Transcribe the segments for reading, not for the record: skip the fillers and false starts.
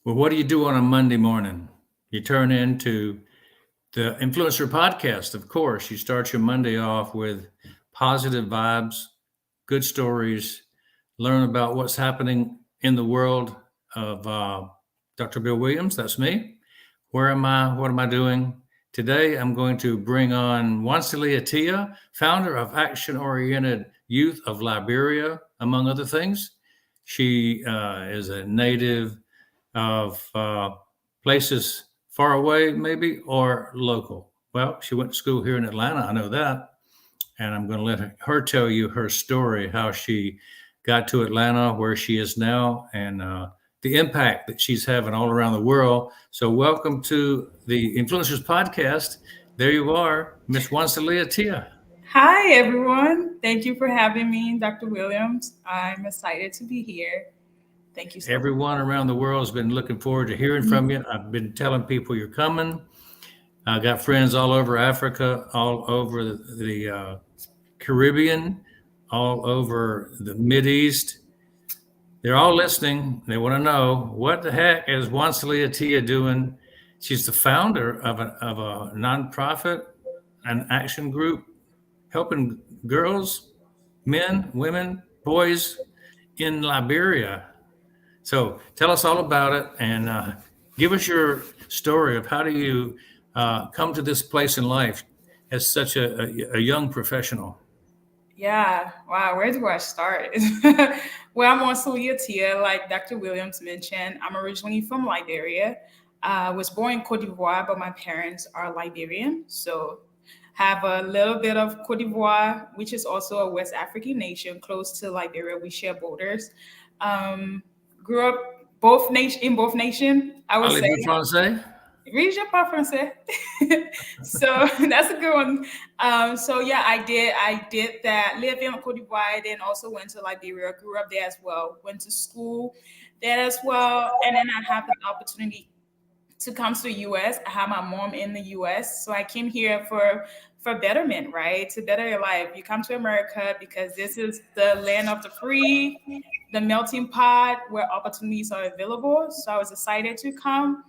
Well, what do you do on a Monday morning? You turn into the Influencer Podcast, of course. You start your Monday off with positive vibes, good stories, learn about what's happening in the world of Dr. Bill Williams. That's me. Where am I? What am I doing? Today, I'm going to bring on GiGi Teah, founder of Action Oriented Youth of Liberia, among other things. She is a native of places far away, maybe, or local. Well, she went to school here in Atlanta. I know that. And I'm going to let her tell you her story, how she got to Atlanta, where she is now, and the impact that she's having all around the world. So, welcome to the Influencers Podcast. There you are, Miss GiGi Teah. Hi, everyone. Thank you for having me, Dr. Williams. I'm excited to be here. Thank you so much. Everyone around the world has been looking forward to hearing from you. I've been telling people you're coming. I got friends all over Africa, all over the Caribbean, all over the Mideast. They're all listening. They want to know what the heck is GiGi Teah doing. She's the founder of a nonprofit, an action group helping girls, men, women, boys in Liberia. So tell us all about it and give us your story of how do you come to this place in life as such a young professional. Yeah, wow. Where do I start? Well, I'm on Celia Tia, like Dr. Williams mentioned. I'm originally from Liberia. I was born in Cote d'Ivoire, but my parents are Liberian. So have a little bit of Cote d'Ivoire, which is also a West African nation close to Liberia. We share borders. Um, Grew up both nation, I would say. Parlez-vous français? Oui, je parle français. So that's a good one. So yeah, I did that. Lived in Cote d'Ivoire, then also went to Liberia. Grew up there as well. Went to school there as well, and then I had the opportunity to come to the US. I had my mom in the US. So I came here for betterment, right? To better your life. You come to America because this is the land of the free, the melting pot where opportunities are available. So I was excited to come.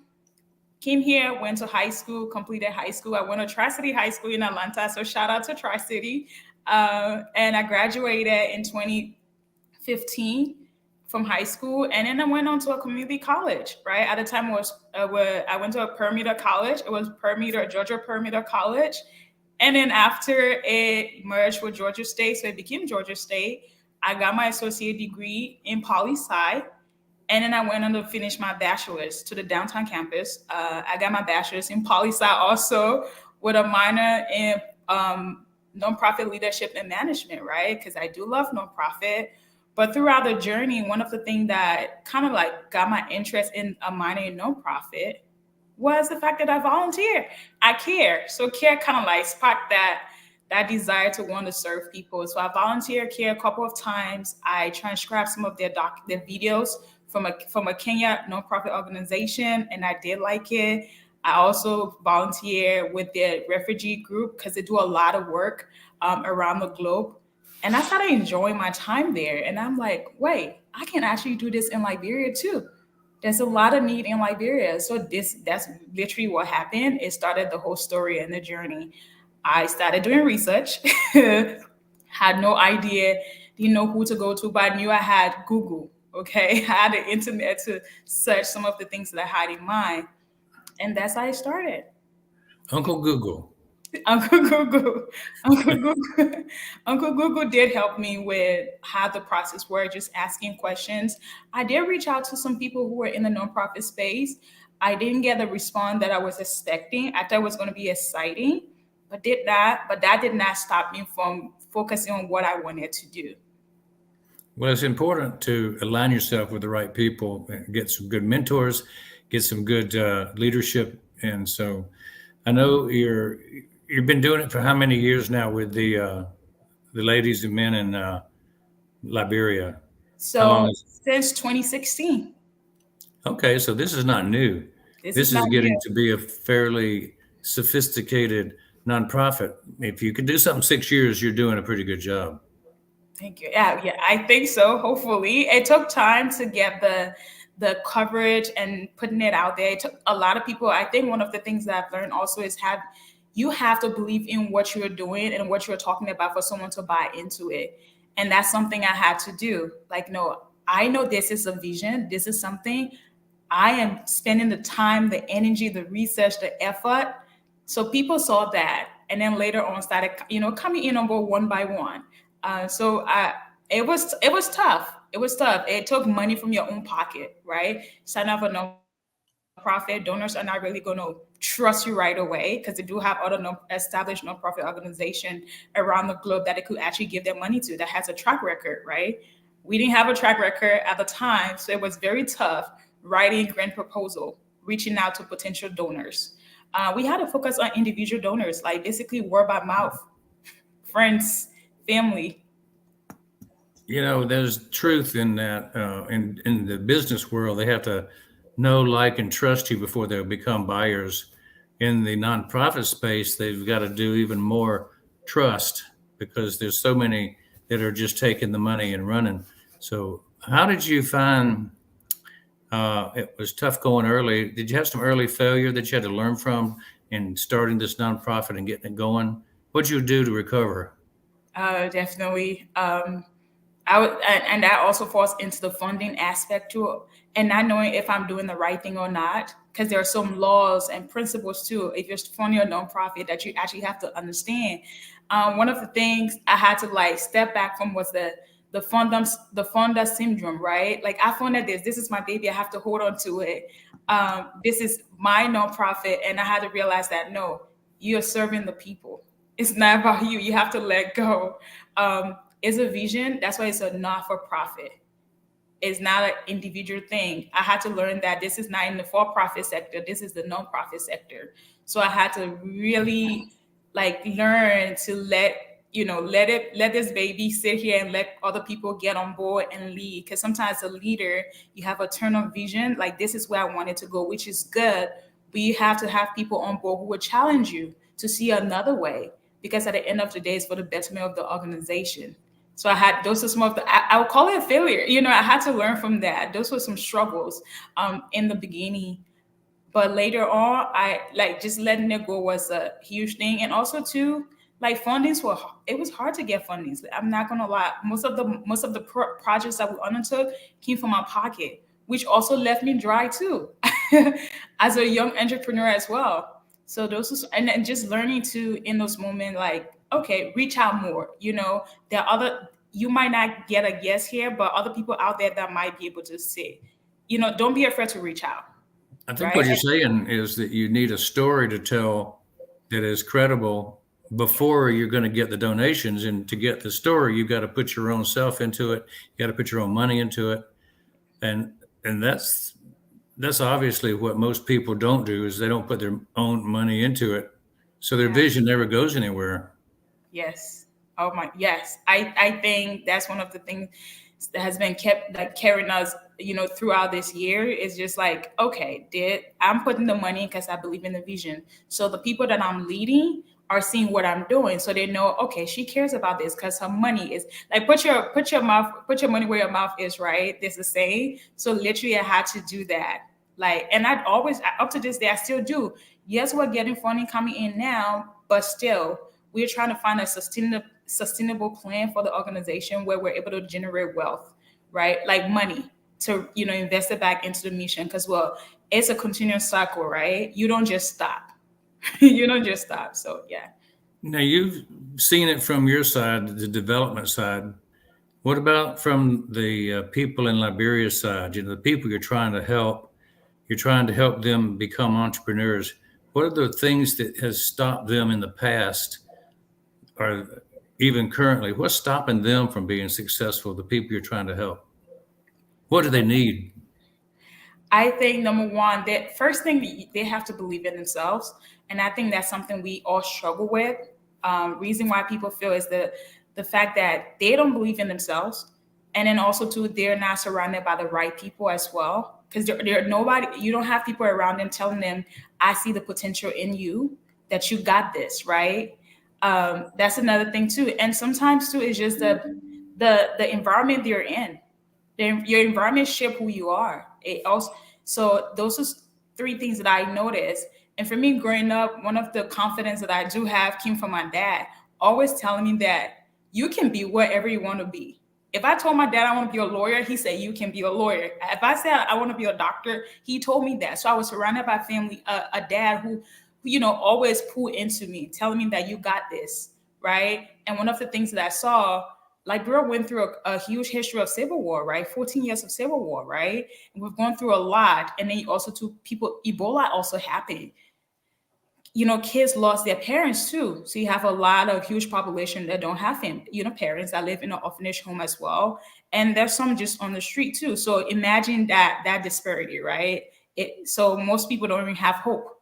Came here, went to high school, completed high school. I went to Tri City High School in Atlanta. So shout out to Tri City. And I graduated in 2015 from high school, and then I went on to a community college. Right at the time, I went to a Permeter college. It was Permeter, Georgia Permeter College, and then after it merged with Georgia State, so it became Georgia State. I got my associate degree in poli sci, and then I went on to finish my bachelor's to the downtown campus. I got my bachelor's in poli sci also with a minor in nonprofit leadership and management, right? Because I do love nonprofit. But throughout the journey, one of the things that kind of like got my interest in a minor in nonprofit was the fact that I volunteer. I care. So care kind of like sparked that desire to want to serve people. So I volunteer care a couple of times. I transcribed some of their videos from a Kenya nonprofit organization, and I did like it. I also volunteer with their refugee group because they do a lot of work around the globe. And I started enjoying my time there. And I'm like, wait, I can actually do this in Liberia too. There's a lot of need in Liberia. So that's literally what happened. It started the whole story and the journey. I started doing research, had no idea, didn't know who to go to, but I knew I had Google. Okay. I had the internet to search some of the things that I had in mind. And that's how I started. Uncle Google. Uncle Google, Uncle Google, Uncle Google did help me with how the process worked, just asking questions. I did reach out to some people who were in the nonprofit space. I didn't get the response that I was expecting. I thought it was going to be exciting, but that did not stop me from focusing on what I wanted to do. Well, it's important to align yourself with the right people, get some good mentors, get some good leadership. And so I know you've been doing it for how many years now with the ladies and men in Liberia? How long So is since 2016, Okay, so this is not new. this is This is not getting new. to be a fairly sophisticated nonprofit. If you can do something 6 years, you're doing a pretty good job. Thank you. Yeah, I think so. Hopefully, it took time to get the coverage and putting it out there. It took a lot of people. I think one of the things that I've learned also is you have to believe in what you're doing and what you're talking about for someone to buy into it. And that's something I had to do. Like, no, I know this is a vision. This is something I am spending the time, the energy, the research, the effort. So people saw that, and then later on started, coming in on board one by one. It was tough. It was tough. It took money from your own pocket, right? Sign up for nonprofit. Donors are not really going to trust you right away because they do have other established nonprofit organization around the globe that they could actually give their money to that has a track record, right? We didn't have a track record at the time, so it was very tough writing grant proposal, reaching out to potential donors. We had to focus on individual donors, like basically word by mouth, friends, family. There's truth in that. In the business world, they have to know, like, and trust you before they'll become buyers. In the nonprofit space, they've got to do even more trust because there's so many that are just taking the money and running. So, how did you find it was tough going early? Did you have some early failure that you had to learn from in starting this nonprofit and getting it going? What'd you do to recover? Definitely. I would, and that also falls into the funding aspect too, and not knowing if I'm doing the right thing or not, because there are some laws and principles too. If you're funding a nonprofit, that you actually have to understand. One of the things I had to like step back from was the funder syndrome, right? Like I funded this. This is my baby. I have to hold on to it. This is my nonprofit, and I had to realize that no, you're serving the people. It's not about you. You have to let go. It's a vision. That's why it's a not for profit. It's not an individual thing. I had to learn that this is not in the for-profit sector. This is the non-profit sector. So I had to really like learn to let this baby sit here and let other people get on board and lead. Because sometimes a leader, you have a turn of vision. Like this is where I wanted to go, which is good. But you have to have people on board who will challenge you to see another way. Because at the end of the day, it's for the betterment of the organization. So I had those are some of the I would call it a failure. I had to learn from that. Those were some struggles in the beginning, but later on, I like just letting it go was a huge thing. And also too, like fundings were it was hard to get fundings. I'm not gonna lie. Most of the projects that we undertook came from my pocket, which also left me dry too, as a young entrepreneur as well. So and just learning to in those moments, like okay, reach out more. There are other you might not get a yes here, but other people out there that might be able to say, don't be afraid to reach out, I think right? what you're saying is that you need a story to tell that is credible before you're going to get the donations. And to get the story, you've got to put your own self into it. You got to put your own money into it. And that's obviously what most people don't do is they don't put their own money into it. So their Yeah. vision never goes anywhere. Yes. Oh my, yes. I think that's one of the things that has been kept like carrying us, throughout this year is just like, okay, I'm putting the money because I believe in the vision. So the people that I'm leading are seeing what I'm doing. So they know, okay, she cares about this because her money is like put your money where your mouth is, right? There's a saying. So literally I had to do that. Like, and I'd always up to this day, I still do. Yes, we're getting funding coming in now, but still we're trying to find a sustainable plan for the organization where we're able to generate wealth, right? Like money to invest it back into the mission because well, it's a continuous cycle, right? You don't just stop. You don't just stop. So yeah. Now you've seen it from your side, the development side. What about from the people in Liberia's side? The people you're trying to help. You're trying to help them become entrepreneurs. What are the things that has stopped them in the past, or even currently? What's stopping them from being successful? The people you're trying to help. What do they need? I think number one, that first thing they have to believe in themselves, and I think that's something we all struggle with. Reason why people feel is the fact that they don't believe in themselves, and then also too they're not surrounded by the right people as well. Because they're nobody, you don't have people around them telling them, "I see the potential in you, that you got this," right? That's another thing too, and sometimes too it's just the environment they're in. Your environment shape who you are. It also, so those are three things that I noticed. And for me, growing up, one of the confidence that I do have came from my dad, always telling me that you can be whatever you want to be. If I told my dad I want to be a lawyer, he said you can be a lawyer. If I said I want to be a doctor, he told me that. So I was surrounded by family, a dad who, always pulled into me, telling me that you got this, right? And one of the things that I saw, Liberia went through a huge history of civil war, right? 14 years of civil war, right? And we've gone through a lot. And then also to people, Ebola also happened. Kids lost their parents too. So you have a lot of huge population that don't have him, parents that live in an orphanage home as well. And there's some just on the street too. So imagine that disparity, right? So most people don't even have hope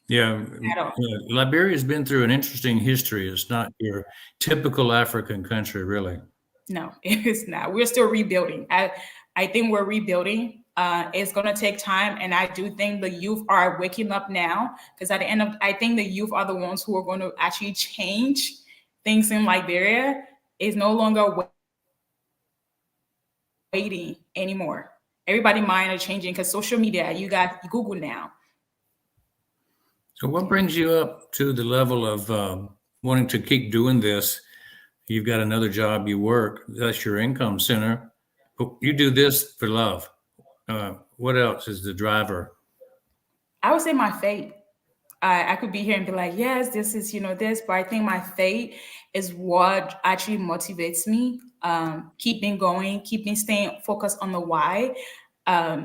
Yeah, at all. Liberia's been through an interesting history. It's not your typical African country, really. No, it's not. We're still rebuilding. I think we're rebuilding. It's gonna take time, and I do think the youth are waking up now. Because at the end of, I think the youth are the ones who are going to actually change things in Liberia. It's no longer waiting anymore. Everybody mind are changing because social media. You got Google now. So, what brings you up to the level of wanting to keep doing this? You've got another job, you work, that's your income center. But you do this for love. What else is the driver? I would say my faith. I could be here and be like, yes, this is, this, but I think my faith is what actually motivates me. Keep me going, keep me staying focused on the why.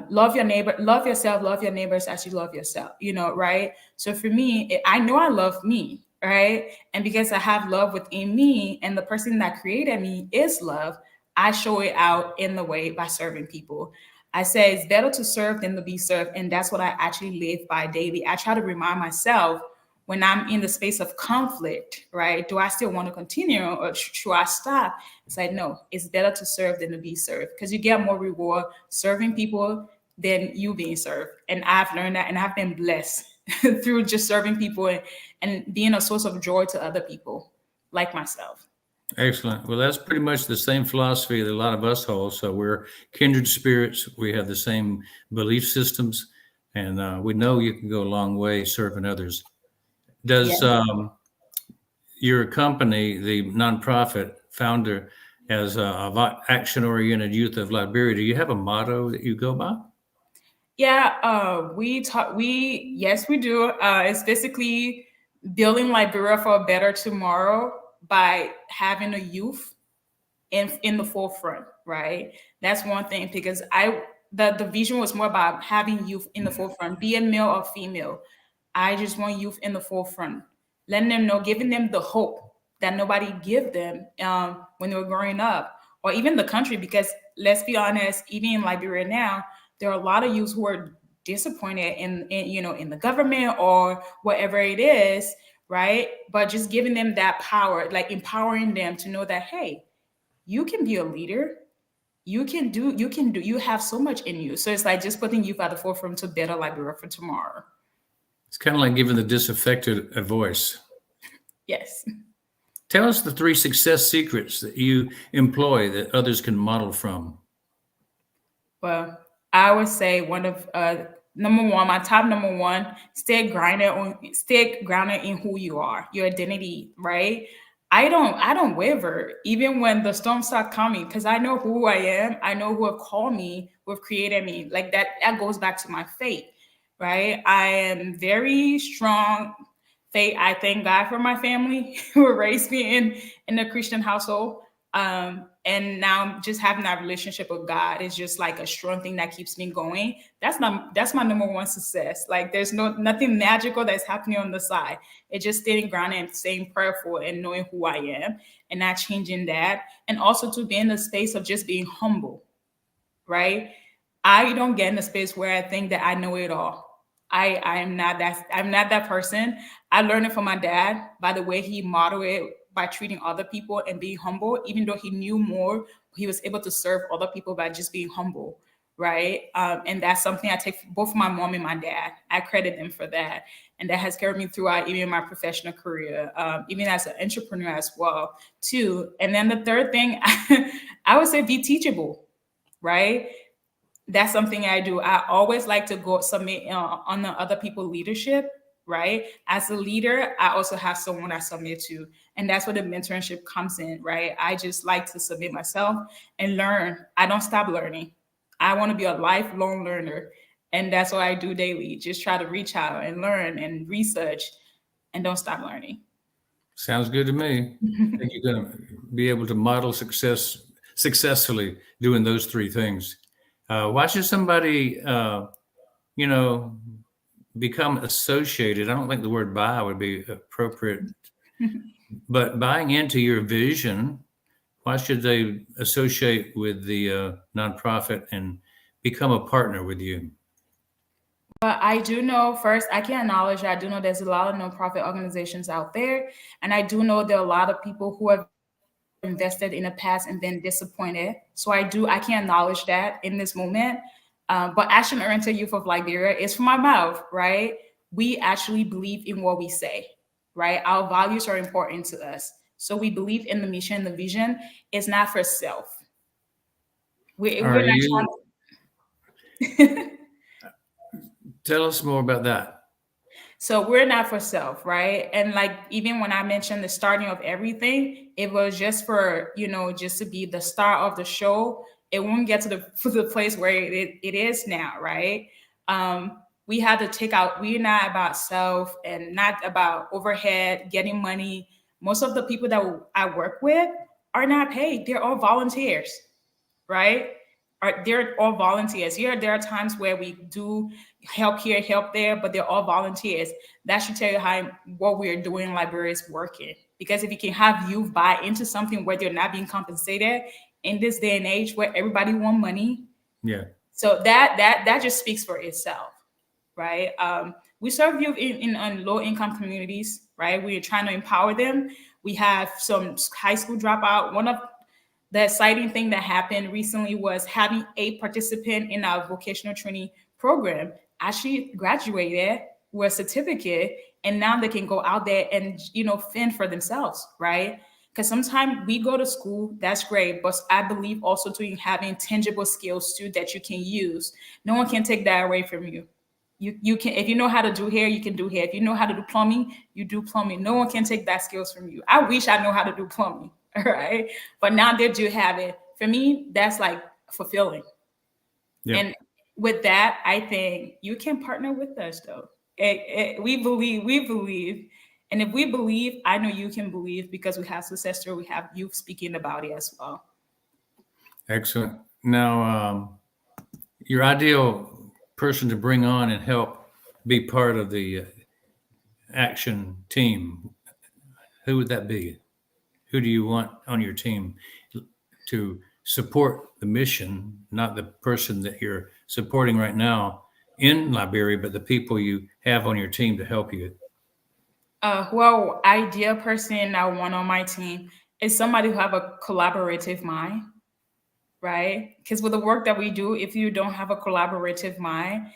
Love your neighbor, love yourself, love your neighbors as you love yourself, right? So for me, I know I love me, right? And because I have love within me and the person that created me is love, I show it out in the way by serving people. I say it's better to serve than to be served. And that's what I actually live by daily. I try to remind myself when I'm in the space of conflict, right? Do I still want to continue or should I stop? It's like, no, it's better to serve than to be served because you get more reward serving people than you being served. And I've learned that and I've been blessed through just serving people and being a source of joy to other people like myself. Excellent. Well, that's pretty much the same philosophy that a lot of us hold. So we're kindred spirits. We have the same belief systems, and we know you can go a long way serving others. Yeah. Does your company, the nonprofit founder, as action-oriented youth of Liberia, do you have a motto that you go by? Yeah, yes, we do. It's basically building Liberia for a better tomorrow by having a youth in the forefront, right? That's one thing because the vision was more about having youth in the forefront, be it male or female. I just want youth in the forefront, letting them know, giving them the hope that nobody give them when they were growing up, or even the country. Because let's be honest, even in Liberia now, there are a lot of youth who are disappointed in the government or whatever it is, right? But just giving them that power, like empowering them to know that, hey, you can be a leader. You have so much in you. So it's like just putting youth at the forefront to better Liberia for tomorrow. It's kind of like giving the disaffected a voice. Yes. Tell us the 3 success secrets that you employ that others can model from. Well, I would say one of number one, my top number one, stay grounded in who you are, your identity, right? I don't waver even when the storms start coming because I know who I am. I know who have called me, who have created me. Like that goes back to my faith, right? I am very strong faith. I thank God for my family who raised me in a Christian household. And now just having that relationship with God is just like a strong thing that keeps me going. That's my number one success. Like there's nothing magical that's happening on the side. It's just staying grounded and staying prayerful and knowing who I am and not changing that. And also to be in the space of just being humble, right? I don't get in a space where I think that I know it all. I'm not that person. I learned it from my dad by the way he modeled it by treating other people and being humble. Even though he knew more, he was able to serve other people by just being humble, right? And that's something I take both from my mom and my dad. I credit them for that, and that has carried me throughout even my professional career, even as an entrepreneur as well, too. And then the third thing, I would say be teachable, right? That's something I do. I always like to go submit on the other people leadership, right? As a leader, I also have someone I submit to, and that's where the mentorship comes in, right? I just like to submit myself and learn. I don't stop learning. I want to be a lifelong learner, and that's what I do daily. Just try to reach out and learn and research, and don't stop learning. Sounds good to me. I think you're going to be able to model successfully doing those three things. Why should somebody, you know, become associated? I don't think the word buy would be appropriate, but buying into your vision, why should they associate with the nonprofit and become a partner with you? But I do know first, I can acknowledge that I do know there's a lot of nonprofit organizations out there. And I do know there are a lot of people who have invested in the past and been disappointed. So I can acknowledge that in this moment. But Action Oriented Youth of Liberia is from my mouth, right? We actually believe in what we say, right? Our values are important to us. So we believe in the mission, the vision. It's not for self. Are We're you? not. Tell us more about that. So we're not for self, right? And like even when I mentioned the starting of everything, it was just for, just to be the star of the show. It won't get to the to the place where it is now, right? We had to take out, we're not about self and not about overhead, getting money. Most of the people that I work with are not paid. They're all volunteers, right? They're all volunteers. Here, there are times where we do help here, help there, but they're all volunteers. That should tell you how what we're doing in Liberia is working. Because if you can have youth buy into something where they're not being compensated in this day and age where everybody want money, Yeah. so that just speaks for itself, right? We serve youth in low income communities, right? We're trying to empower them. We have some high school dropout. One of the exciting thing that happened recently was having a participant in our vocational training program actually graduated with a certificate, and now they can go out there and fend for themselves, right? Because sometimes we go to school, that's great, but I believe also to having tangible skills too that you can use. No one can take that away from you. You can, if you know how to do hair, you can do hair. If you know how to do plumbing, you do plumbing. No one can take that skills from you. I wish I know how to do plumbing, all right? But now that you have it, for me, that's like fulfilling. Yeah. And with that, I think you can partner with us though. We believe. And if we believe, I know you can believe because we have success story, we have youth speaking about it as well. Excellent. Now, your ideal person to bring on and help be part of the action team, who would that be? Who do you want on your team to support the mission, not the person that you're supporting right now in Liberia, but the people you have on your team to help you? Well, ideal person I want on my team is somebody who have a collaborative mind, right? Because with the work that we do, if you don't have a collaborative mind,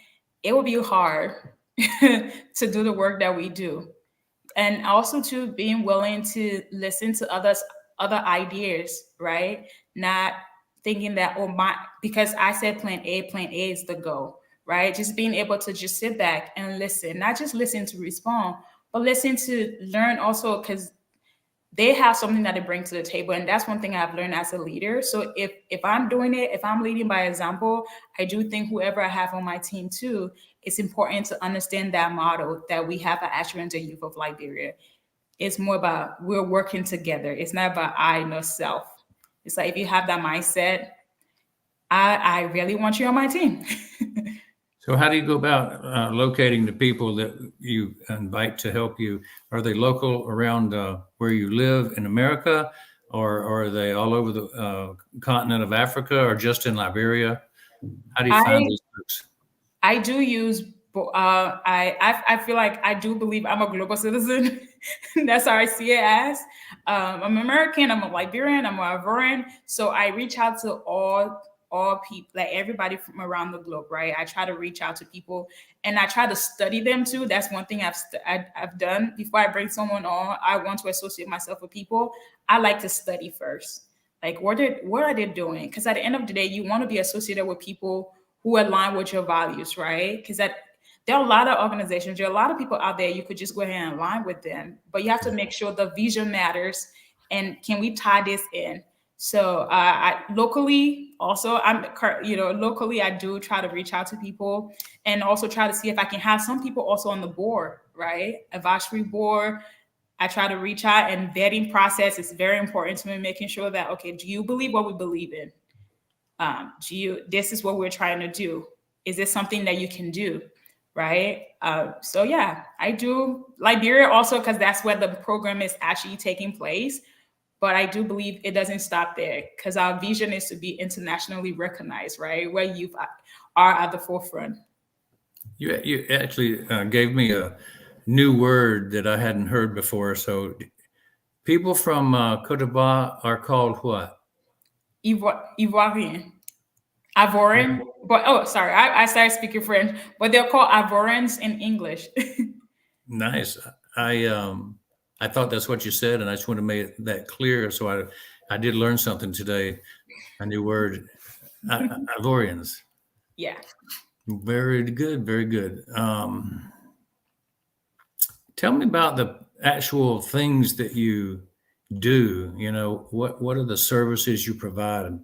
it will be hard to do the work that we do. And also to being willing to listen to other ideas, right? Not thinking that, oh my, because I said plan A is the goal, right? Just being able to just sit back and listen, not just listen to respond, but listen to learn also, because they have something that they bring to the table, and that's one thing I've learned as a leader. So if I'm doing it, if I'm leading by example, I do think whoever I have on my team too, it's important to understand that model that we have at Ashland Youth of Liberia. It's more about we're working together. It's not about I nor self. It's like if you have that mindset, I really want you on my team. So, how do you go about locating the people that you invite to help you? Are they local around where you live in America, or are they all over the continent of Africa, or just in Liberia? How do you find I these folks? I do use. I feel like I do believe I'm a global citizen. That's how I see it as. I'm American. I'm a Liberian. I'm a Ivorian. So I reach out to all people, like everybody from around the globe, right? I try to reach out to people, and I try to study them too. That's one thing I've done before I bring someone on. I want to associate myself with people. I like to study first, like what are they doing? Because at the end of the day, you want to be associated with people who align with your values, right? Because that there are a lot of organizations, there are a lot of people out there. You could just go ahead and align with them, but you have to make sure the vision matters. And can we tie this in? So I locally also locally I do try to reach out to people and also try to see if I can have some people also on the board, right? Advisory board. I try to reach out, and vetting process is very important to me, making sure that, okay, do you believe what we believe in? This is what we're trying to do. Is this something that you can do? Right. So yeah, I do Liberia also because that's where the program is actually taking place. But I do believe it doesn't stop there because our vision is to be internationally recognized, right? Where youth are at the forefront. You actually gave me a new word that I hadn't heard before. So people from Cote d'Ivoire are called what? Ivoirian. Ivorian. But oh, sorry, I started speaking French, but they're called Ivorians in English. Nice. I thought that's what you said, and I just want to make that clear. So I did learn something today, a new word, Ivorians. Yeah. Very good, very good. Tell me about the actual things that you do. You know, what are the services you provide?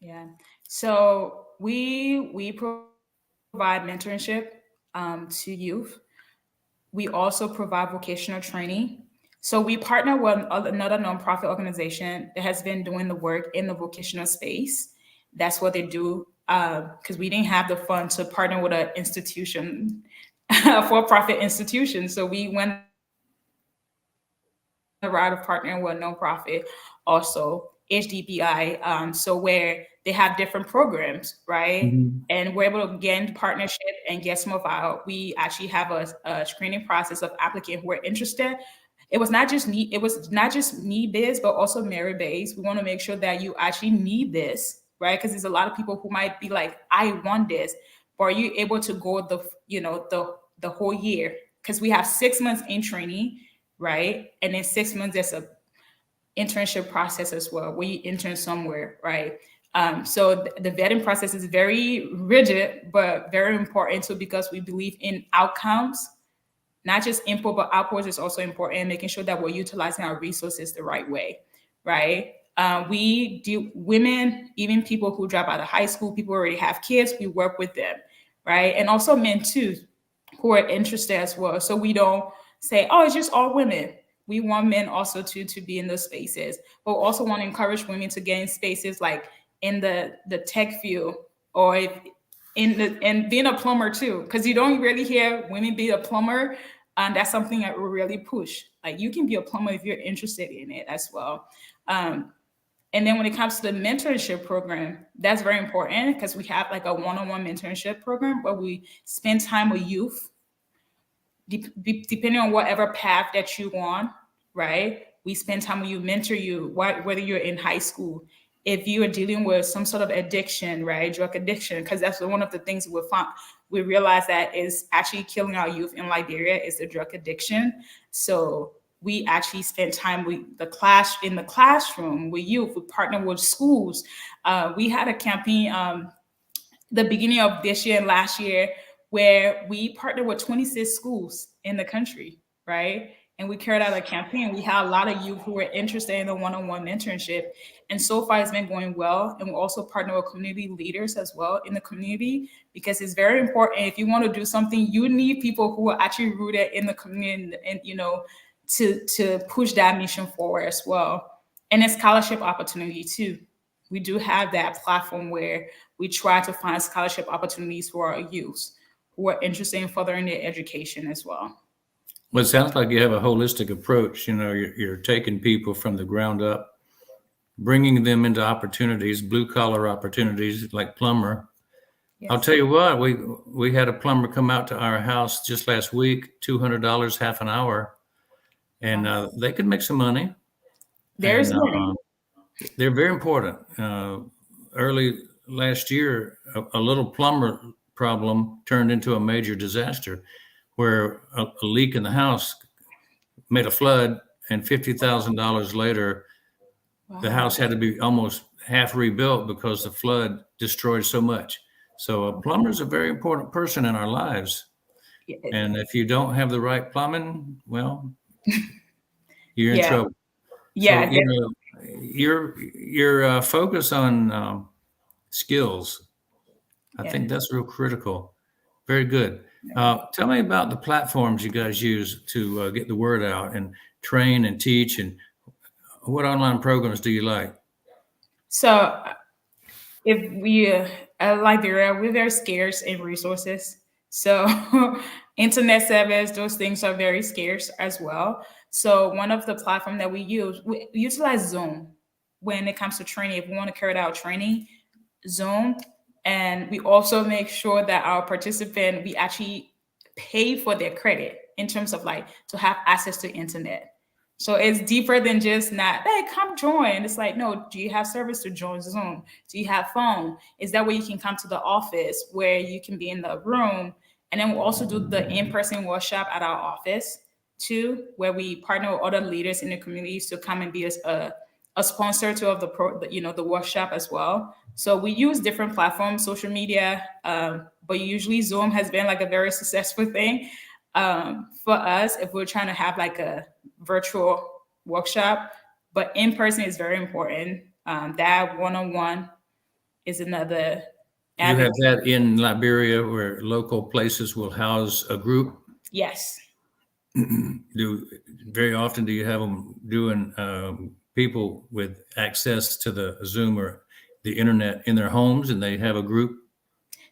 Yeah. So we provide mentorship to youth. We also provide vocational training. So we partner with another nonprofit organization that has been doing the work in the vocational space. That's what they do because we didn't have the fund to partner with an institution, a for-profit institution. So we went the route of partnering with a nonprofit, also HDPI, so where they have different programs, right? Mhm. And we're able to gain partnership and get some of our. We actually have a screening process of applicants who are interested. It was not just need. It was not just need based, but also merit based. We want to make sure that you actually need this, right? Because there's a lot of people who might be like, "I want this," but are you able to go the whole year? Because we have 6 months in training, right? And then 6 months there's a internship process as well, where you intern somewhere, right? So the vetting process is very rigid, but very important too, because we believe in outcomes, not just input, but output is also important, making sure that we're utilizing our resources the right way, right? We do women, even people who drop out of high school, people who already have kids, we work with them, right? And also men too, who are interested as well. So we don't say, oh, it's just all women. We want men also to be in those spaces, but we also want to encourage women to get in spaces like in the tech field, or if and being a plumber too, because you don't really hear women be a plumber. And that's something that we really push. Like you can be a plumber if you're interested in it as well. And then when it comes to the mentorship program, that's very important because we have like a one-on-one mentorship program where we spend time with youth, depending on whatever path that you want, right? We spend time with you, mentor you, whether you're in high school, if you are dealing with some sort of addiction, right, drug addiction, because that's one of the things we realize that is actually killing our youth in Liberia is the drug addiction. So we actually spend time with in the classroom with youth. We partner with schools. We had a campaign the beginning of this year and last year where we partnered with 26 schools in the country, right? And we carried out a campaign. We had a lot of youth who were interested in the one-on-one mentorship. And so far it's been going well. And we also partner with community leaders as well in the community, because it's very important. If you want to do something, you need people who are actually rooted in the community and to push that mission forward as well. And a scholarship opportunity too. We do have that platform where we try to find scholarship opportunities for our youth who are interested in furthering their education as well. Well, it sounds like you have a holistic approach. You know, you're taking people from the ground up, bringing them into opportunities, blue collar opportunities like plumber. I'll Yes. tell you what, we had a plumber come out to our house just last week, $200 half an hour, and they could make some money. There's And money. they're very important. Early last year, a little plumber problem turned into a major disaster where a leak in the house made a flood, and $50,000 later, the Wow. house had to be almost half rebuilt because the flood destroyed so much. So a plumber is a very important person in our lives. Yeah, And if you don't have the right plumbing, well, you're in yeah, trouble. So, yeah, your focus on skills, I yeah. think that's real critical. Very good. Yeah. Tell me about the platforms you guys use to get the word out and train and teach, and what online programs do you like? So if we Liberia, we're very scarce in resources. So internet service, those things are very scarce as well. So one of the platform that we utilize Zoom when it comes to training. If we want to carry out training, Zoom, and we also make sure that our participant we actually pay for their credit in terms of like to have access to internet. So it's deeper than just not, hey, come join. It's like, no, do you have service to join Zoom? Do you have phone? Is that where you can come to the office where you can be in the room? And then we'll also do the in-person workshop at our office too, where we partner with other leaders in the communities to come and be a sponsor to of the workshop as well. So we use different platforms, social media, but usually Zoom has been like a very successful thing for us if we're trying to have like a virtual workshop. But in person is very important. That one on one is another You avenue. have that in Liberia where local places will house a group. Yes. Do very often do you have them doing people with access to the Zoom or the internet in their homes, and they have a group?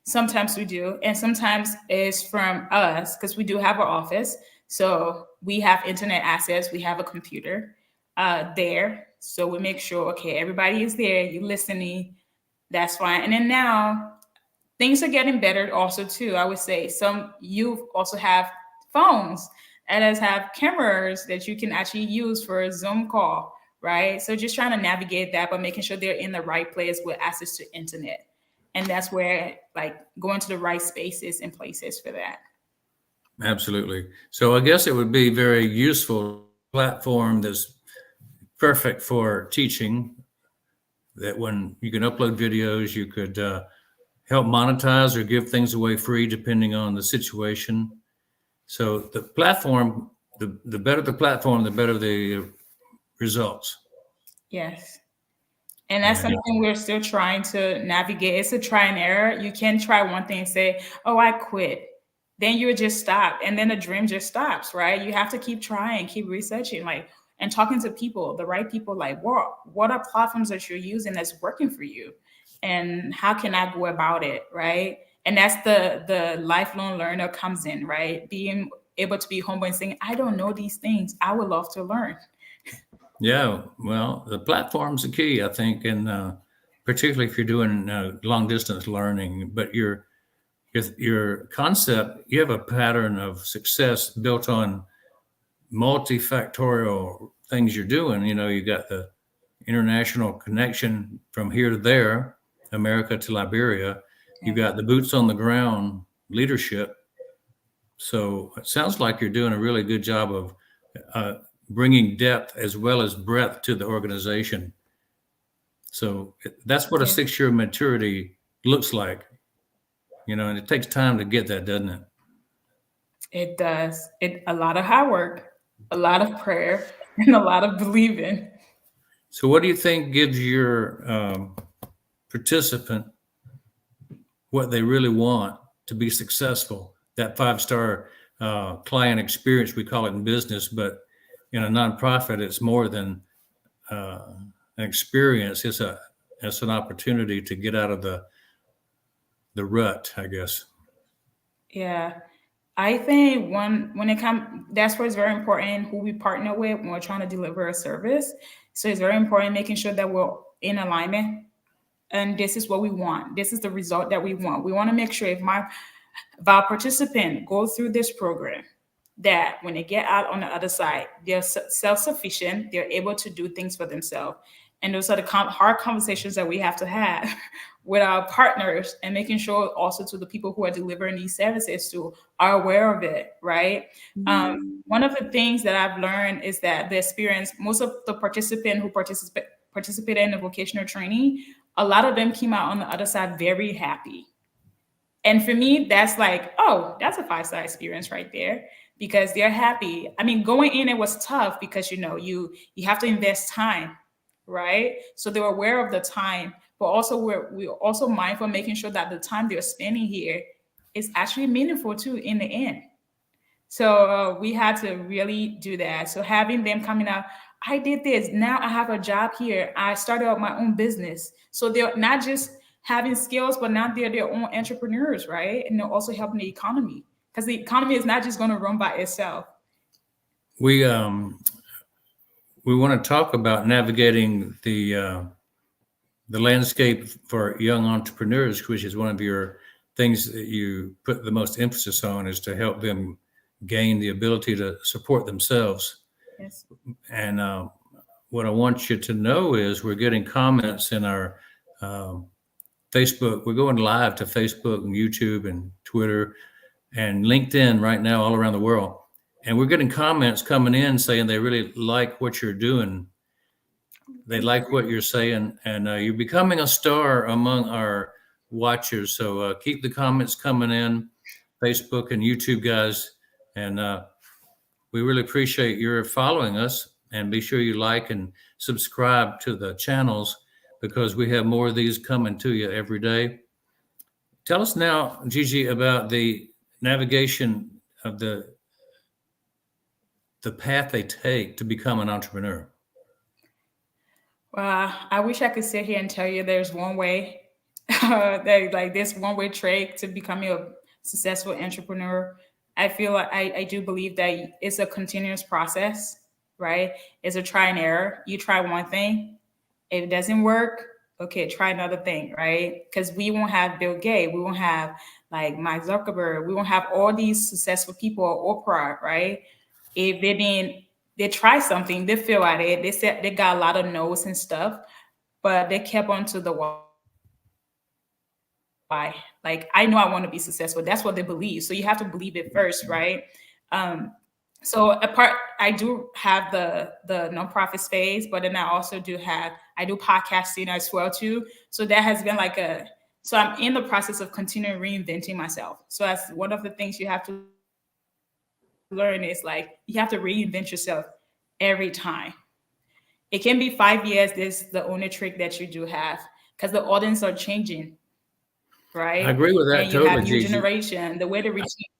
Sometimes we do, and sometimes it's from us because we do have our office. So we have internet access, we have a computer there. So we make sure, okay, everybody is there, you listening, that's fine. And then now things are getting better also too. I would say some you also have phones and as have cameras that you can actually use for a Zoom call, right? So just trying to navigate that, but making sure they're in the right place with access to internet. And that's where like going to the right spaces and places for that. Absolutely. So I guess it would be very useful platform that's perfect for teaching. That when you can upload videos, you could help monetize or give things away free depending on the situation. So the platform, the better the platform, the better the results. Yes. And that's And something we're still trying to navigate. It's a try and error. You can try one thing and say, oh, I quit. Then you would just stop. And then the dream just stops, right? You have to keep trying, keep researching, like, and talking to people, the right people, like, what are platforms that you're using that's working for you? And how can I go about it, right? And that's the lifelong learner comes in, right? Being able to be humble and saying, I don't know these things. I would love to learn. yeah, well, the platform's the key, I think, and particularly if you're doing long distance learning. But your concept, you have a pattern of success built on multifactorial things you're doing. You know, you got the international connection from here to there, America to Liberia. You Yeah. got the boots on the ground leadership. So it sounds like you're doing a really good job of uh, bringing depth as well as breadth to the organization. So that's what a Yeah. 6 year maturity looks like, and it takes time to get that, doesn't it? It does. It a lot of hard work, a lot of prayer, and a lot of believing. So, what do you think gives your participant what they really want to be successful? That 5-star client experience, we call it in business, but in a nonprofit, it's more than uh, an experience. It's an opportunity to get out of the rut, I guess. Yeah. I think one when it comes that's where it's very important who we partner with when we're trying to deliver a service. So it's very important making sure that we're in alignment and this is what we want. This is the result that we want. We want to make sure if our participant go through this program, that when they get out on the other side, they're self-sufficient, they're able to do things for themselves. And those are the hard conversations that we have to have with our partners and making sure also to the people who are delivering these services to are aware of it, right? One of the things that I've learned is that the experience, most of the participant who participated in the vocational training, a lot of them came out on the other side very happy. And for me, that's like, oh, that's a 5-star experience right there because they're happy. I mean, going in it was tough because you have to invest time, right? So they were aware of the time, but also we're also mindful making sure that the time they're spending here is actually meaningful too in the end. So we had to really do that. So having them coming out, I did this. Now I have a job here. I started up my own business. So they're not just having skills, but now they're their own entrepreneurs, right? And they're also helping the economy because the economy is not just going to run by itself. We we want to talk about navigating the landscape for young entrepreneurs, which is one of your things that you put the most emphasis on, is to help them gain the ability to support themselves. Yes. And what I want you to know is we're getting comments in our Facebook. We're going live to Facebook and YouTube and Twitter and LinkedIn right now all around the world. And we're getting comments coming in saying they really like what you're doing. They like what you're saying, and you're becoming a star among our watchers. So keep the comments coming in, Facebook and YouTube guys. And we really appreciate your following us. And be sure you like and subscribe to the channels because we have more of these coming to you every day. Tell us now, GiGi, about the navigation of the path they take to become an entrepreneur. Well, I wish I could sit here and tell you there's one way, that like this one way trick to becoming a successful entrepreneur. I feel like I do believe that it's a continuous process, right? It's a try and error. You try one thing, if it doesn't work, okay, try another thing, right? Because we won't have Bill Gates, we won't have like Mark Zuckerberg, we won't have all these successful people or Oprah, right? If they didn't, they try something, they fail at it, they said they got a lot of no's and stuff, but they kept on to the why. Like, I know I want to be successful. That's what they believe. So you have to believe it first, right? So a part I do have the nonprofit space, but then I also I do podcasting as well too. So that has been like a so I'm in the process of continuing reinventing myself. So that's one of the things you have to learn is like you have to reinvent yourself every time. It can be 5 years. This is the only trick that you do have because the audience are changing, right? I And agree you with have that new totally, Gigi. generation, the way the routine,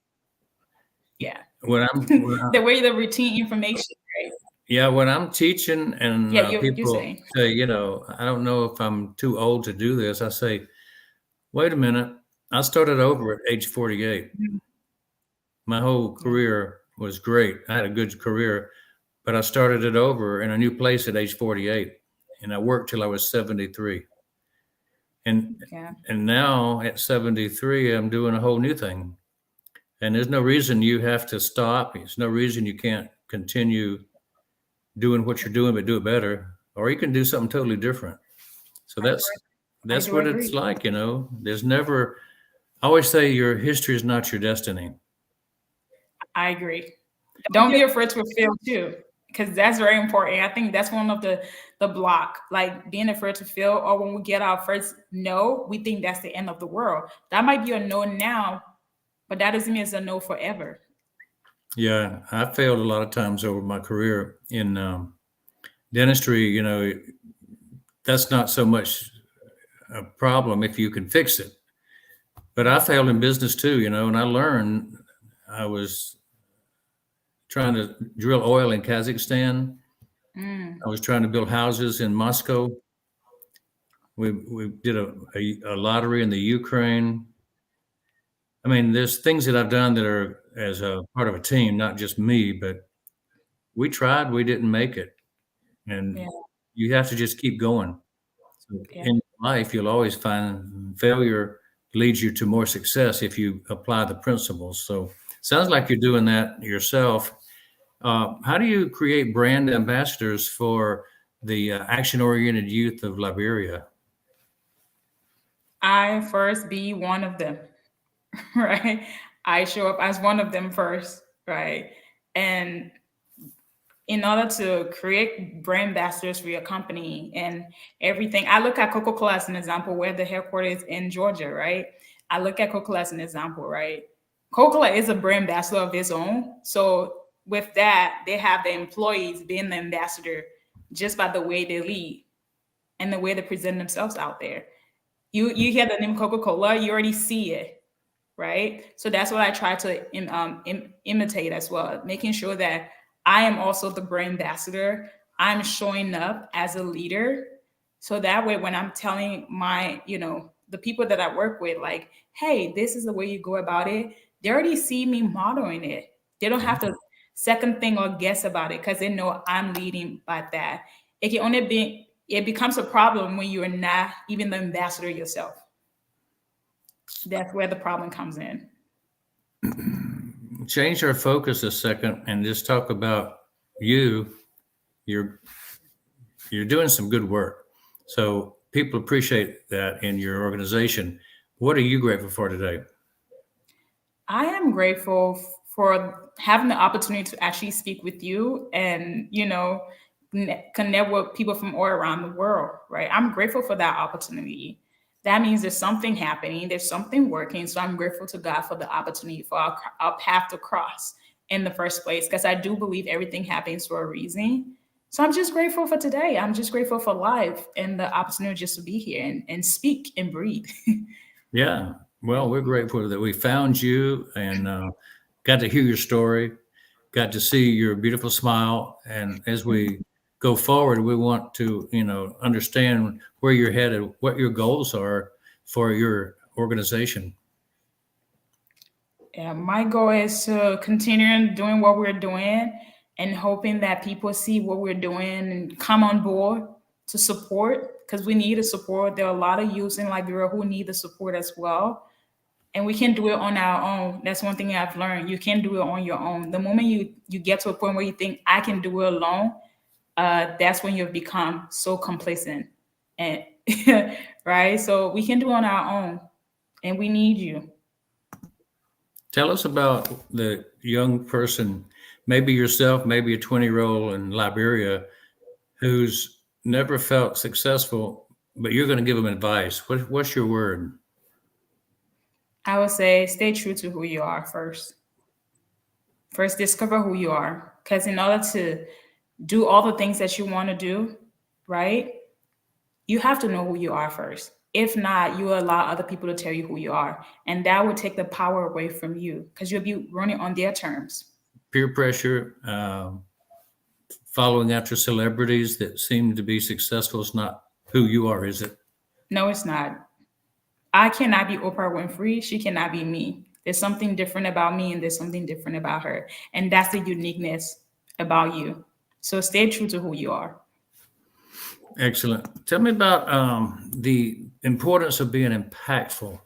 yeah, When the way the routine information, right? yeah, when I'm teaching and Yeah, you're people saying. say, I don't know if I'm too old to do this, I say, wait a minute. I started over at age 48. Mhm. My whole Yeah, career was great. I had a good career, but I started it over in a new place at age 48, and I worked till I was 73. And yeah, and now at 73, I'm doing a whole new thing. And there's no reason you have to stop. There's no reason you can't continue doing what you're doing, but do it better, or you can do something totally different. So I do. I that's do what it's agree. like. There's never. I always say your history is not your destiny. I agree. Don't be afraid to fail too, because that's very important. I think that's one of the block, like being afraid to fail, or when we get our first no, we think that's the end of the world. That might be a no now, but that doesn't mean it's a no forever. Yeah, I failed a lot of times over my career in dentistry. That's not so much a problem if you can fix it. But I failed in business too, and I learned. I was trying to drill oil in Kazakhstan. Mm, I was trying to build houses in Moscow. We did a lottery in the Ukraine. I mean, there's things that I've done that are as a part of a team, not just me, but we tried, we didn't make it. yeah, And you have to just keep going. So yeah. in life, you'll always find failure leads you to more success if you apply the principles. So sounds like you're doing that yourself. How do you create brand ambassadors for the action-oriented youth of Liberia? I first be one of them, right? I show up as one of them first, right? And in order to create brand ambassadors for your company and everything, I look at Coca-Cola as an example where the headquarters is in Georgia, right? I look at Coca-Cola as an example, right? Coca-Cola is a brand ambassador of its own. So with that, they have the employees being the ambassador just by the way they lead and the way they present themselves out there. You hear the name Coca-Cola, you already see it, right? So that's what I try to imitate as well, making sure that I am also the brand ambassador. I'm showing up as a leader. So that way, when I'm telling my, the people that I work with, like, hey, this is the way you go about it, they already see me modeling it. They don't have to second thing or guess about it because they know I'm leading by that. It becomes a problem when you're not even the ambassador yourself. That's where the problem comes in. Change our focus a second and just talk about you. You're doing some good work. So people appreciate that in your organization. What are you grateful for today? I am grateful for having the opportunity to actually speak with you and, connect with people from all around the world, right? I'm grateful for that opportunity. That means there's something happening, there's something working. So I'm grateful to God for the opportunity for our path to cross in the first place, because I do believe everything happens for a reason. So I'm just grateful for today. I'm just grateful for life and the opportunity just to be here and speak and breathe. Yeah. Well, we're grateful that we found you and got to hear your story, got to see your beautiful smile. And as we go forward, we want to, understand where you're headed, what your goals are for your organization. Yeah, my goal is to continue doing what we're doing and hoping that people see what we're doing and come on board to support, because we need the support. There are a lot of youth in Liberia who need the support as well. And we can do it on our own. That's one thing I've learned. You can do it on your own. The moment you get to a point where you think I can do it alone, that's when you've become so complacent. And right. So we can do it on our own, and we need you. Tell us about the young person, maybe yourself, maybe a 20-year-old in Liberia who's never felt successful, but you're going to give them advice. What's your word? I would say stay true to who you are first. First, discover who you are. Because in order to do all the things that you want to do, right, you have to know who you are first. If not, you allow other people to tell you who you are. And that would take the power away from you because you'll be running on their terms. Peer pressure, following after celebrities that seem to be successful is not who you are, is it? No, it's not. I cannot be Oprah Winfrey. She cannot be me. There's something different about me and there's something different about her. And that's the uniqueness about you. So stay true to who you are. Excellent. Tell me about the importance of being impactful.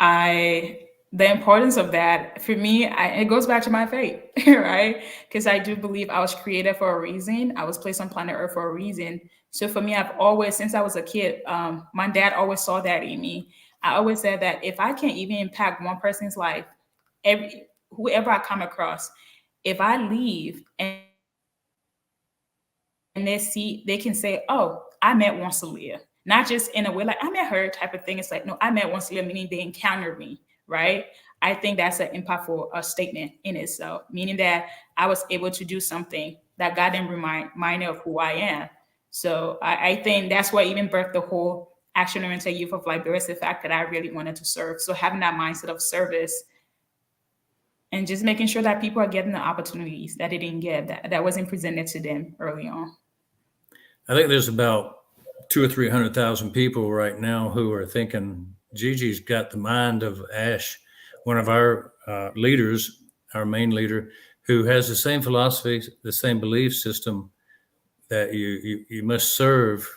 The importance of that for me, it goes back to my faith, right? Because I do believe I was created for a reason. I was placed on planet Earth for a reason. So for me, I've always, since I was a kid, my dad always saw that in me. I always said that if I can't even impact one person's life, whoever I come across, if I leave and they can say, "Oh, I met Wansalia," not just in a way like I met her type of thing. It's like, no, I met Wansalia, meaning they encountered me, right? I think that's an impactful statement in itself, meaning that I was able to do something that got them reminded of who I am. So I think that's what even birthed the whole action-oriented youth of Liberia, is the fact that I really wanted to serve. So having that mindset of service and just making sure that people are getting the opportunities that they didn't get, that wasn't presented to them early on. I think there's about 200,000 or 300,000 people right now who are thinking Gigi's got the mind of Ash, one of our leaders, our main leader, who has the same philosophy, the same belief system that you must serve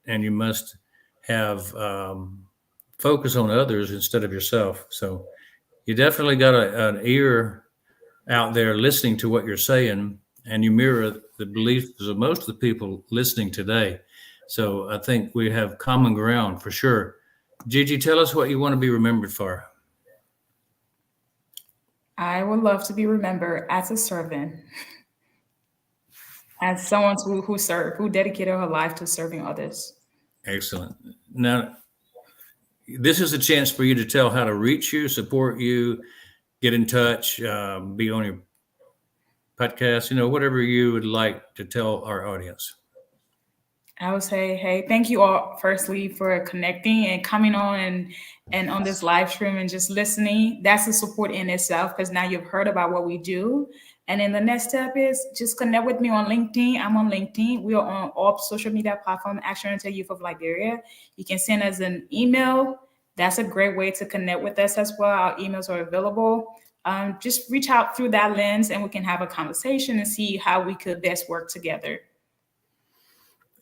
and you must have focus on others instead of yourself. So you definitely got an ear out there listening to what you're saying, and you mirror the beliefs of most of the people listening today. So I think we have common ground for sure. Gigi, tell us what you want to be remembered for. I would love to be remembered as a servant, as someone who served, who dedicated her life to serving others. Excellent. Now, this is a chance for you to tell how to reach you, support you, get in touch, be on your podcast, whatever you would like to tell our audience. I would say, hey, thank you all firstly for connecting and coming on and on this live stream and just listening. That's a support in itself because now you've heard about what we do. And then the next step is just connect with me on LinkedIn. I'm on LinkedIn. We are on all social media platforms, Action Until Youth of Liberia. You can send us an email. That's a great way to connect with us as well. Our emails are available. Just reach out through that lens and we can have a conversation and see how we could best work together.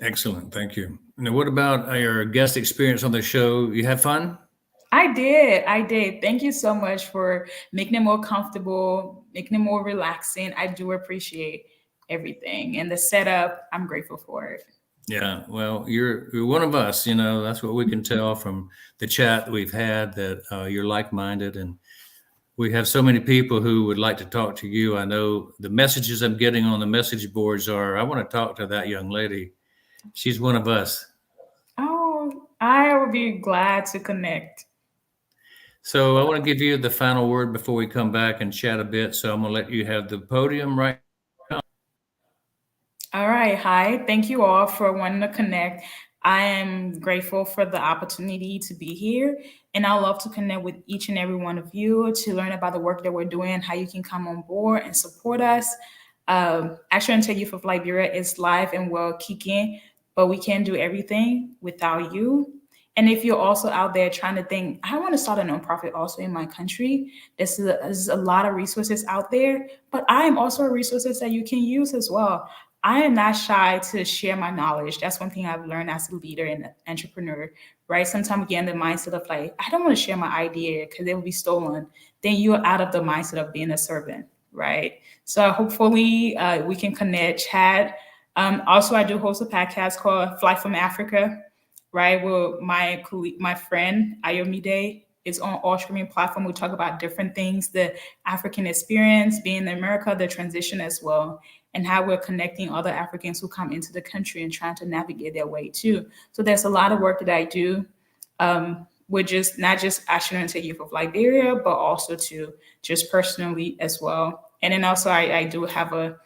Excellent. Thank you. Now, what about your guest experience on the show? You have fun? I did. I did. Thank you so much for making it more comfortable, making it more relaxing. I do appreciate everything. And the setup, I'm grateful for it. Yeah. Well, you're one of us. That's what we can tell from the chat that we've had, that you're like-minded, and we have so many people who would like to talk to you. I know the messages I'm getting on the message boards are, I want to talk to that young lady. She's one of us. Oh, I would be glad to connect. So I want to give you the final word before we come back and chat a bit. So I'm going to let you have the podium right now. All right. Hi. Thank you all for wanting to connect. I am grateful for the opportunity to be here. And I love to connect with each and every one of you to learn about the work that we're doing, how you can come on board and support us. Action Until Youth of Liberia is live and well kicking, but we can't do everything without you. And if you're also out there trying to think, I want to start a nonprofit also in my country, there's a lot of resources out there, but I am also a resources that you can use as well. I am not shy to share my knowledge. That's one thing I've learned as a leader and entrepreneur, right? Sometimes we get in the mindset of like, I don't want to share my idea because it will be stolen. Then you're out of the mindset of being a servant, right? So hopefully we can connect, chat. Also, I do host a podcast called Flight from Africa, right? Well, my colleague, my friend Ayomide is on all streaming platform. We talk about different things, the African experience, being in America, the transition as well, and how we're connecting other Africans who come into the country and trying to navigate their way too. So there's a lot of work that I do. With just not just Action Until Youth of Liberia, but also to just personally as well. And then also I do have a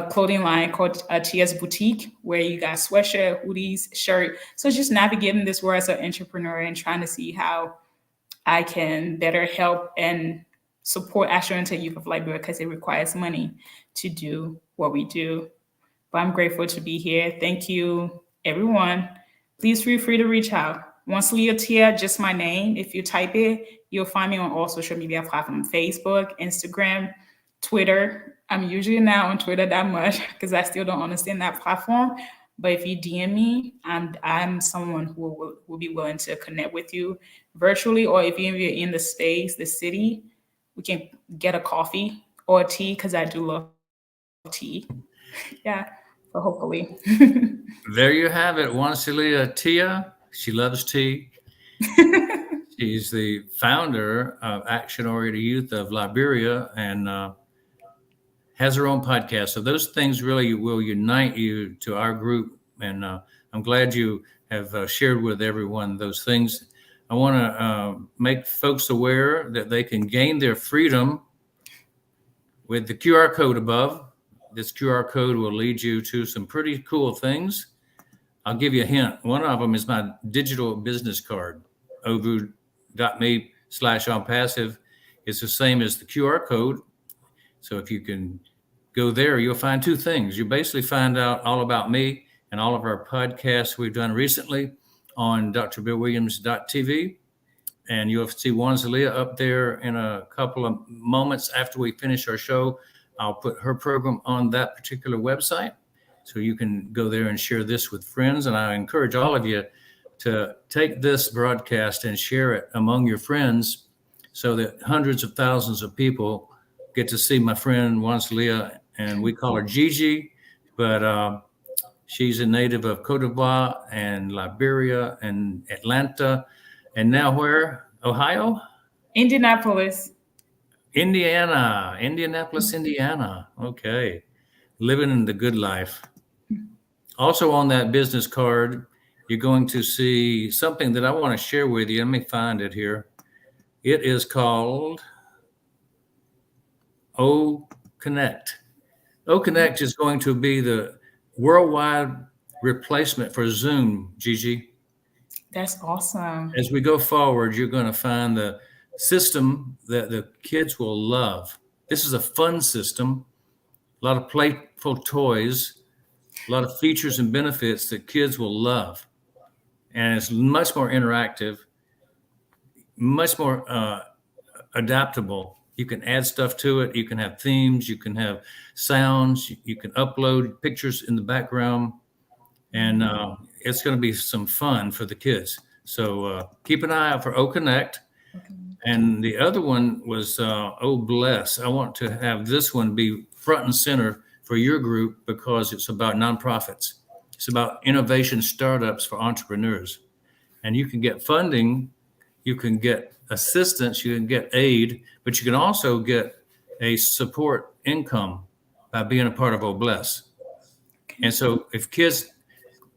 clothing line called Tia's Boutique, where you got sweatshirt, hoodies, shirt. So just navigating this world as an entrepreneur and trying to see how I can better help and support Action Until Youth of Liberia because it requires money to do what we do. But I'm grateful to be here. Thank you, everyone. Please feel free to reach out. GiGi Teah, just my name. If you type it, you'll find me on all social media platforms: Facebook, Instagram, Twitter. I'm usually not on Twitter that much because I still don't understand that platform. But if you DM me, I'm someone who will be willing to connect with you virtually, or if you're in the space, the city, we can get a coffee or a tea because I do love tea. Yeah, so hopefully. There you have it. GiGi Teah. She loves tea. She's the founder of Action Oriented Youth of Liberia and has her own podcast. So those things really will unite you to our group. And I'm glad you have shared with everyone those things. I want to make folks aware that they can gain their freedom with the QR code above. This QR code will lead you to some pretty cool things. I'll give you a hint. One of them is my digital business card, ovu.me/onpassive. It's the same as the QR code. So if you can go there, you'll find two things. You basically find out all about me and all of our podcasts we've done recently on drbillwilliams.tv. And you'll see Wanzalia up there in a couple of moments after we finish our show. I'll put her program on that particular website. So you can go there and share this with friends. And I encourage all of you to take this broadcast and share it among your friends so that hundreds of thousands of people get to see my friend Wanzalia, and we call her GiGi, but she's a native of Cote d'Ivoire and Liberia and Atlanta. And now where? Ohio? Indianapolis. Indianapolis, Indiana. Okay. Living in the good life. Also on that business card, you're going to see something that I want to share with you. Let me find it here. It is called O Connect. O Connect is going to be the worldwide replacement for Zoom, Gigi. That's awesome. As we go forward, you're going to find the system that the kids will love. This is a fun system, a lot of playful toys, a lot of features and benefits that kids will love. And it's much more interactive, much more adaptable. You can add stuff to it. You can have themes. You can have sounds. You can upload pictures in the background. And it's going to be some fun for the kids. So keep an eye out for O Connect. And the other one was O Bless. I want to have this one be front and center for your group because it's about nonprofits. It's about innovation startups for entrepreneurs. And you can get funding, you can get assistance, you can get aid, but you can also get a support income by being a part of O Bless. And so if kids,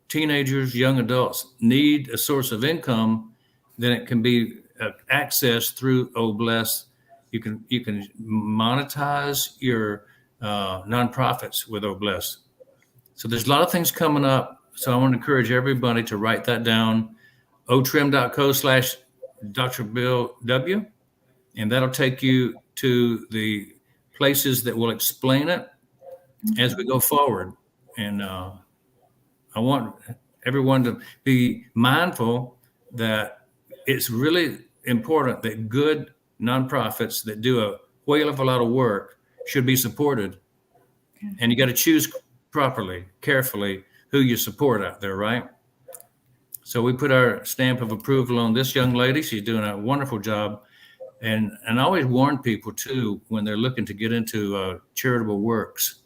teenagers, young adults need a source of income, then it can be accessed through O Bless. You can monetize your nonprofits with O Bless. So there's a lot of things coming up. So I want to encourage everybody to write that down, otrim.co/Dr. Bill W. And that'll take you to the places that will explain it as we go forward. And I want everyone to be mindful that it's really important that good nonprofits that do a whale of a lot of work should be supported. And you got to choose properly, carefully, who you support out there, right? So we put our stamp of approval on this young lady. She's doing a wonderful job. And I always warn people, too, when they're looking to get into charitable works,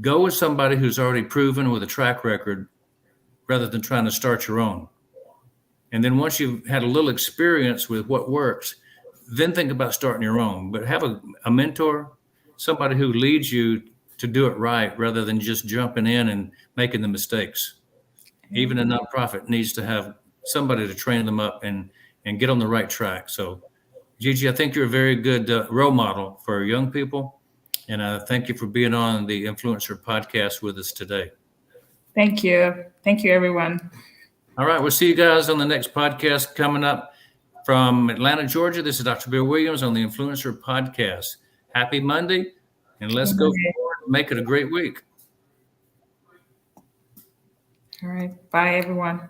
go with somebody who's already proven with a track record rather than trying to start your own. And then once you've had a little experience with what works, then think about starting your own. But have a mentor, somebody who leads you to do it right rather than just jumping in and making the mistakes. Even a nonprofit needs to have somebody to train them up and get on the right track. So, Gigi, I think you're a very good role model for young people. And thank you for being on the Influencer Podcast with us today. Thank you. Thank you, everyone. All right. We'll see you guys on the next podcast coming up from Atlanta, Georgia. This is Dr. Bill Williams on the Influencer Podcast. Happy Monday, and let's go forward and make it a great week. All right. Bye, everyone.